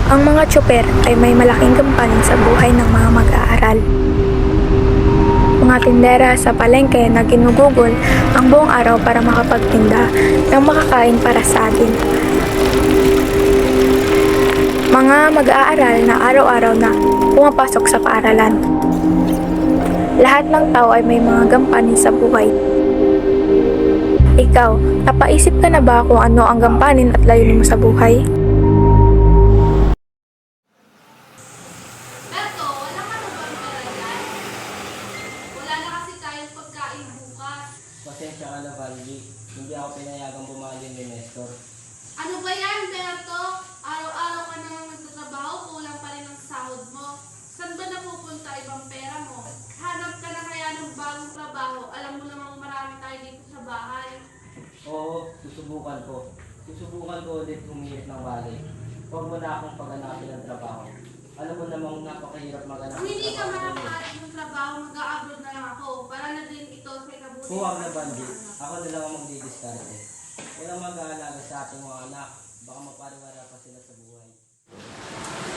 Ang mga tsoper ay may malaking gampanin sa buhay ng mga mag-aaral. Mga tindera sa palengke na ginugugol ang buong araw para makapagtinda ng makakain para sa atin. Mga mag-aaral na araw-araw na pumapasok sa paaralan. Lahat ng tao ay may mga gampanin sa buhay. Ikaw, napaisip ka na ba kung ano ang gampanin at layunin mo sa buhay? Eto, wala ka na bang palagay? Wala na kasi tayong pagkain bukas. Pasensya ka na, Valji. Hindi ako pinayagang bumali ni Nestor. Ano ba yan, Berto? Araw-araw ka nang nagtatrabaho, kulang pa rin ang sahod mo. Saan ba napupunta ibang pera mo? Hanap ka na kaya ng bagong trabaho. Alam mo namang marami tayo dito sa bahay. Oo, susubukan ko. Susubukan ko ulit humirit ng balik. Huwag mo na akong paghanapin ng trabaho. Alam mo namang napakahirap maghanap Kung ng hindi ka trabaho. makakahanap ng trabaho, mag-a-abroad na lang ako. Para na din ito sa ikabuti. Huwag na, Valji. Ako na lang ang magdidiskarte. Walang mag-aalaga sa ating mga anak. Baka mapariwara pa sila sa buhay.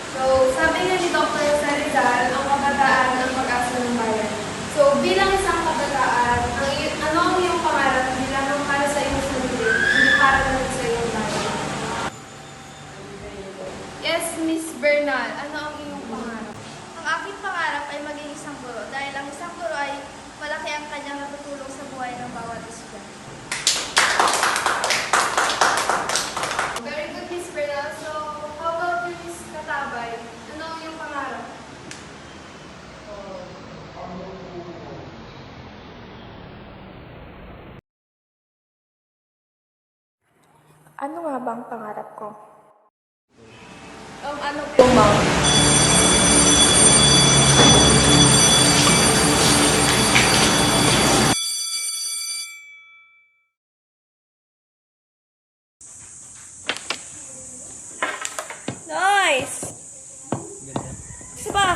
So, sabi nga ni Dr. Sarizal, ang kabataan ang pag-asa ng bayan. So, bilang isang kabataan, ano ang iyong pangarap bilang para sa iyong sarili, hindi para lang sa iyong bayan? Yes, Miss Bernal. Ano ang iyong pangarap? Ang aking pangarap ay maging isang guro dahil ang isang guro ay malaki ang kanyang natutulong sa buhay ng bawat estudyante. Very good, Miss Bernal. So, how about you, Miss Katabay? Ano ang iyong pangarap? Ano nga bang pangarap ko? Ano po, ma'am? Nice! Ganda. Isa pa!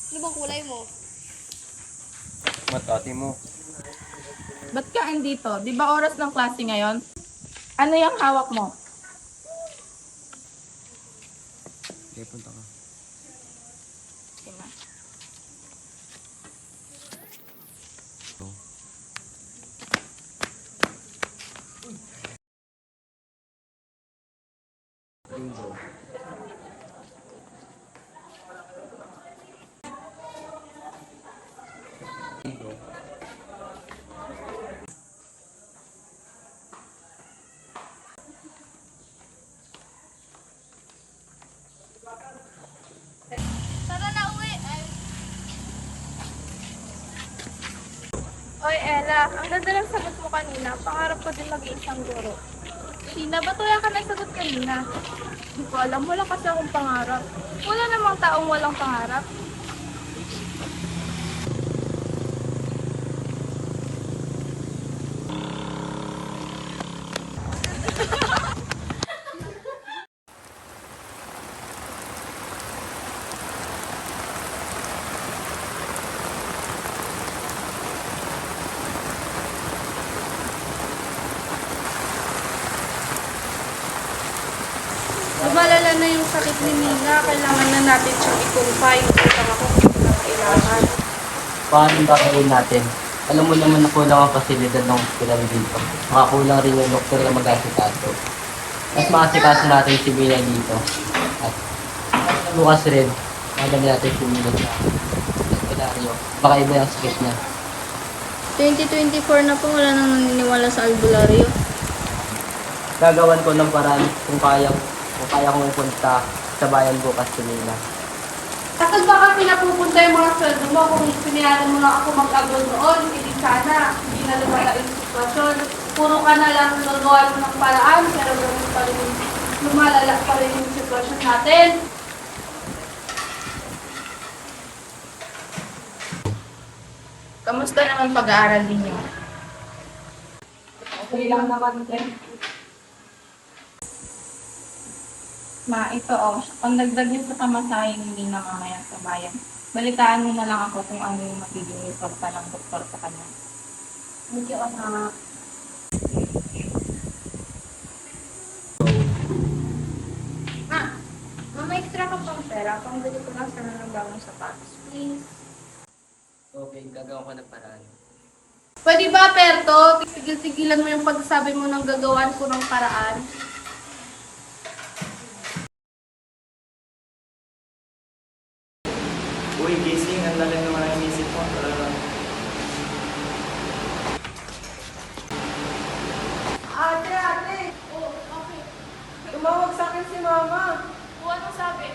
Ano bang kulay mo? Matati mo. Ba't ka andito? Di ba oras ng klase ngayon? Ano yung hawak mo? Okay, punta ka. Bingo. Bingo. Tara na uwi! Oy, Ella, ang ganda ng sagot mo kanina. Pangarap ko din maging isang guro. Sheena, ba't wala ka nasagot kanina? Hindi ko alam, wala kasi akong pangarap. Wala namang taong walang pangarap. Lumalala na yung sakit ni Nina. Kailangan na natin siyang i-confine. Utang ako kung na kailangan. Paano ba kayo natin? Alam mo naman na kulang ang pasilidad ng hospital dito. Makakulang rin yung doktor na mag-asikaso. Mas maasikaso natin si Mina dito. At bukas rin, madami natin si Mina sa hospitalaryo. Baka iba yung sakit niya. 2024 na po, wala nang naniniwala sa albularyo. Gagawan ko ng paraan kung kaya kong ipunta sa bayan bukas si Mina. Kapag baka pinapupunta yung mga sweldo mo, kung pinayaran mo lang ako mag-abroad noon, hindi sana, hindi na lumala yung sitwasyon. Puro ka na lang nagawa mo ng paraan, pero ganun pa rin, lumalala pa rin yung sitwasyon natin. Kamusta naman pag-aaral ninyo? Okay lang naman din. Ma, ito pangdagdag yun sa pamasahe hindi na mamaya sa bayan. Balitaan mo na lang ako kung ano yung magiging resulta ng doktor sa kanya. Thank you, anak. pera, pambili ko lang sana ng bagong sapatos, please. Okay, gagawin ko ng paraan. Pwede ba, Perto? Tigil-tigilan mo yung pagsasabi mo ng gagawan ko ng paraan. Uy, gising. Ang lalim naman ang isip mo. Ate! Oh, okay. Tumawag sa akin si Mama. O, anong sabi?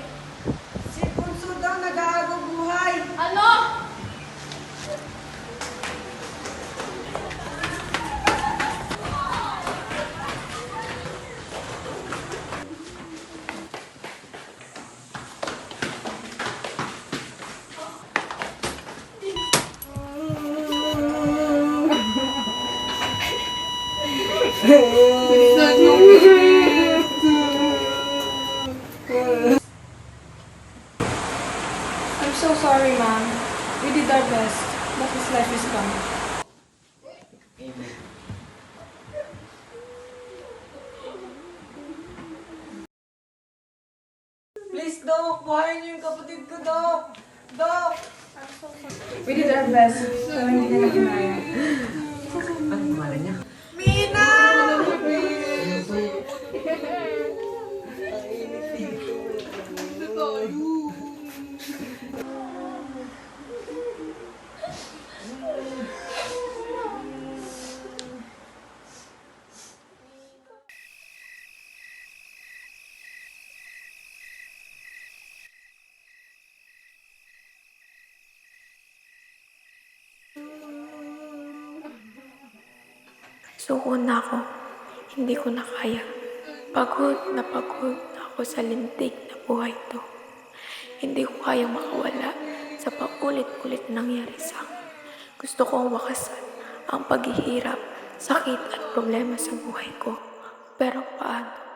Si Bunso daw nag-aagaw buhay. Ano? I'm so sorry, ma'am. We did our best, but his life is gone. Amen. Please, Dok. Buhayin niyo yung kapatid ko, Dok. Dok. We did our best, pero hindi nila kinaya. Ano pangalan niya? Mina! Suko na ako. Hindi ko na kaya. Pagod na ako sa lintik na buhay to. Hindi ko kayang makawala sa paulit-ulit nangyari sa akin. Gusto kong wakasan ang paghihirap, sakit at problema sa buhay ko. Pero paano?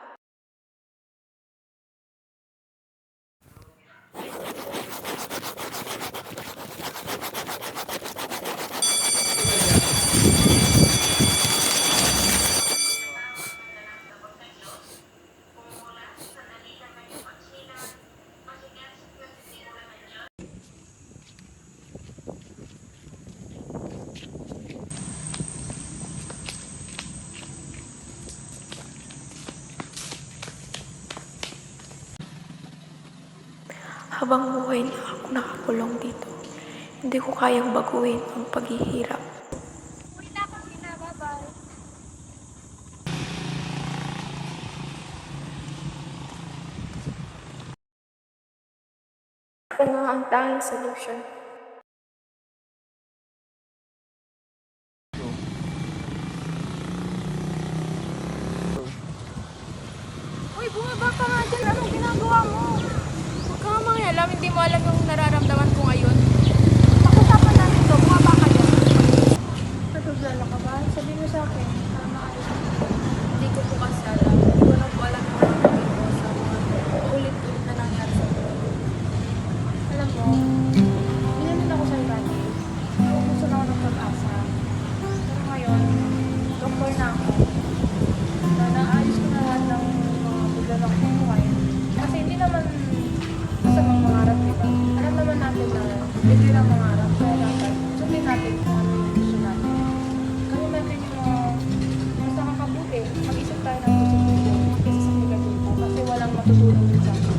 Habang buhay na ako nakakulong dito, hindi ko kayang baguhin ang paghihirap. Ito nga ang tanging solusyon. Uy, bumaba ka nga dyan. Anong ginagawa mo? Huwag ka nga mangialam. Hindi mo alam yung nararamdaman ko ngayon. Pag-usapan natin to. Bumaba ka dyan. Natugala ka ba? Sabi mo sa akin, para maayos ako. Hindi ko po kasi alam. Hindi ko lang po alam yung gagawin ko sa mga ulit-ulit na nangyari sa buhay ko. Alam mo, binanin ako sa dati. Gusto na ako ng pag-asa. Pero ngayon, doktor na ako. Na naayos ko na lahat ng mga biglang ng buhay. Kasi hindi naman masamang mangarap, diba? Alam naman natin na hindi lang mangarap. Kaya dapat sundin natin kung ano yung gusto natin. Gawin natin yung mga mas nakakabuti. Mag-isip tayo ng positibo kaysa sa negatibo. Kasi walang matutulong din sa atin.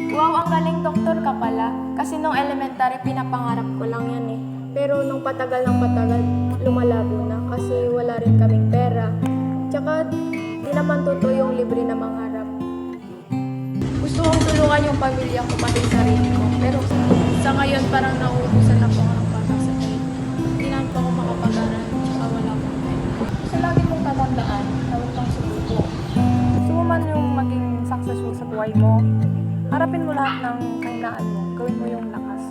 Wow, ang galing doktor ka pala. Kasi nung elementary, pinapangarap ko lang yan eh. Pero nung patagal ng patagal, lumalabo na kasi wala rin kaming pera. Tsaka, di naman totoo yung libre na mangarap. Gusto kong tulungan yung pamilya ko pati yung sarili ko. Pero sa ngayon parang nauubusan na po ako ng bata sa tayo. Hindi na po ako makapag-aral. Tsaka wala akong pera. Kasi lagi mong tatandaan na huwag kang subuko. Gusto mo man yung maging successful sa buhay mo, harapin mo lahat ng kahinaan mo. Gawin mo yung lakas.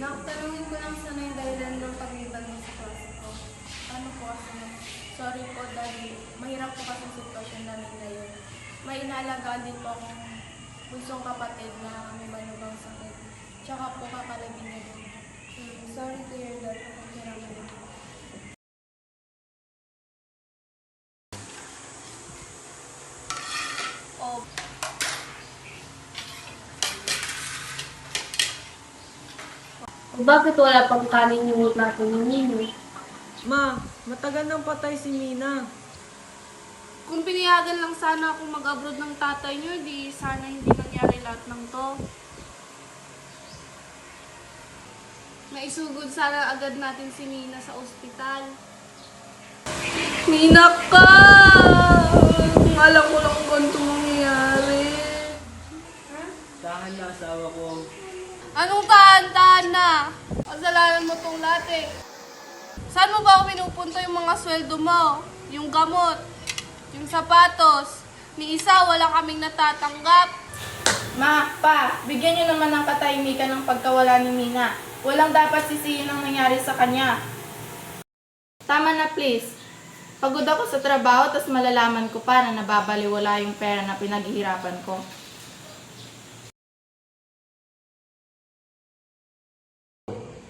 Nakatanungin ko lang sana yung dahilan ng paglibag niya sa klase ko. Ano po kasi, sorry po dahil mahirap po kasi ang sitwasyon namin ngayon. May inaalagaan din po akong bunsong kapatid na may malubang sakit. Tsaka po kakalabing niya din. Sorry to hear that. Pakikiraman din. O, bakit wala pang kanin yung natin ni Nino? Ma, matagal nang patay si Mina. Kung pinayagan lang sana akong mag-abroad ng tatay niyo, di sana hindi nangyari lahat ng to. Naisugod sana agad natin si Nina sa ospital. Nina ka! Kung alam ko lang kung ganito mangyayari. Tahan na asawa ko. Anong tahan-tahan na? Kasalanan mo tong lahat eh. Saan mo ba ako pinupunta yung mga sweldo mo? Yung gamot? Yung sapatos? Ni isa, wala kaming natatanggap. Ma, pa, bigyan niyo naman ng katahimikan ng pagkawala ni Mina. Walang dapat sisihin ang nangyari sa kanya. Tama na please. Pagod ako sa trabaho, tas malalaman ko pa na nababaliwala yung pera na pinaghihirapan ko.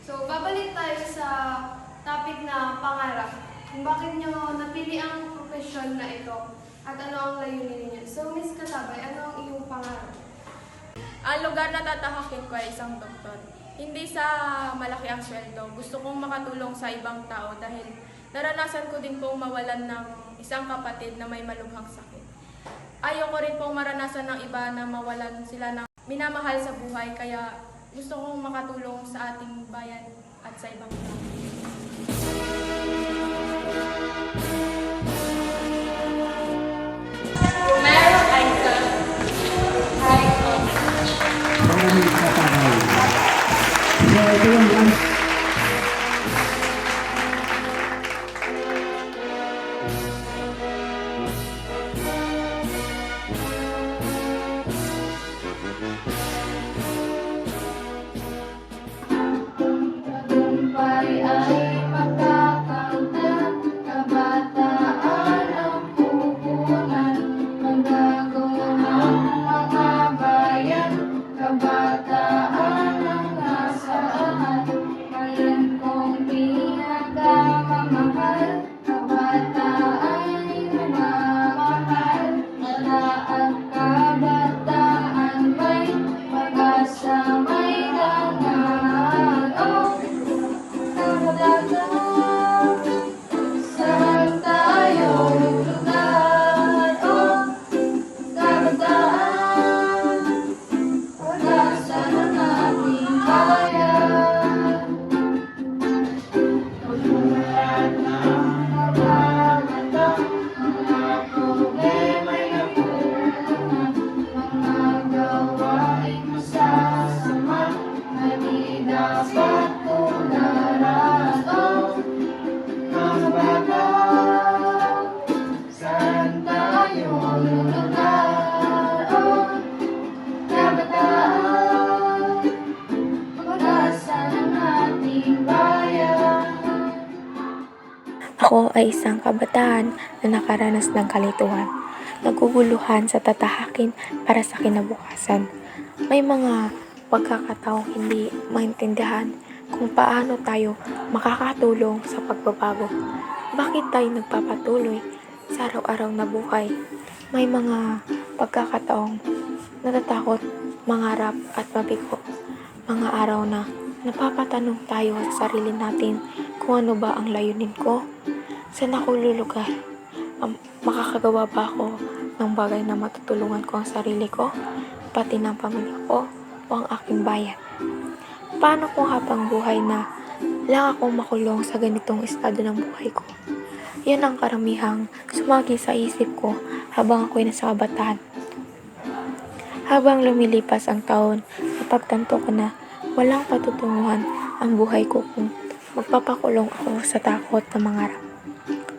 So, babalik tayo sa topic na pangarap. Kung bakit nyo napili ang profesyon na ito at ano ang layunin ninyo. So, Miss Katabay, ano ang iyong pangarap? Ang lugar na tatahakin ko ay isang doktor. Hindi sa malaki ang sweldo. Gusto kong makatulong sa ibang tao dahil naranasan ko din pong mawalan ng isang kapatid na may malubhang sakit. Ayoko rin pong maranasan ng iba na mawalan sila ng minamahal sa buhay, kaya gusto kong makatulong sa ating bayan at sa ibang tao. Meron ay sa... Tagumpay ay makakamtan, kabataan ang pupunan, magago ng mga bayan, kabataan ang nasaan, ngayon kong pinakamamahal, kabataan ay namamahal, wala ang kabataan may pag-asa, may dangal. Oh, saan tayo lugar? Oh, kabataan, pag-asa ng ating bayan. Tulad ng kababatang, mga problema'y napunan, mga gawaing masasama na di dapat tularan. Oh, kabataan, saan tayo lulugar? Oh, kabataan, pag-asa ng ating bayan. Ako ay isang kabataan na nakaranas ng kalituhan, naguguluhan sa tatahakin para sa kinabukasan. May mga pagkakataong hindi maintindihan kung paano tayo makakatulong sa pagbabago. Bakit tayo nagpapatuloy sa araw-araw na buhay? May mga pagkakataong natatakot, mangarap at mabigo. Mga araw na napapatanong tayo sa sarili natin kung ano ba ang layunin ko. Saan ako lulugar? Makakagawa ba ako ng bagay na matutulungan ko ang sarili ko, pati ng pamilya ko o ang aking bayan? Paano kung habang buhay na lang akong makulong sa ganitong estado ng buhay ko? Yan ang karamihang sumagi sa isip ko habang ako'y nasa kabataan. Habang lumilipas ang taon, napagtanto ko na walang patutunguhan ang buhay ko kung magpapakulong ako sa takot na mangarap.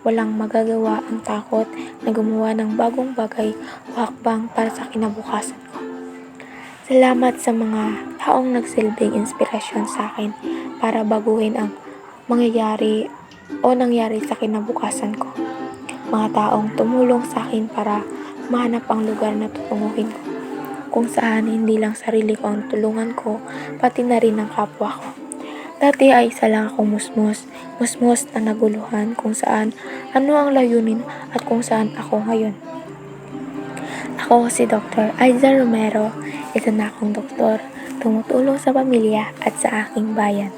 Walang magagawa ang takot na gumawa ng bagong bagay o hakbang para sa kinabukasan ko. Salamat sa mga taong nagsilbing inspirasyon sa akin para baguhin ang mangyayari o nangyari sa kinabukasan ko. Mga taong tumulong sa akin para mahanap ang lugar na tutunguhin ko, kung saan hindi lang sarili ko ang tulungan ko, pati na rin ang kapwa ko. Dati ay isa lang akong musmos na naguluhan kung saan ano ang layunin at kung saan ako ngayon. Ako si Dr. Aiza Romero, isa na akong doktor, tumutulong sa pamilya at sa aking bayan.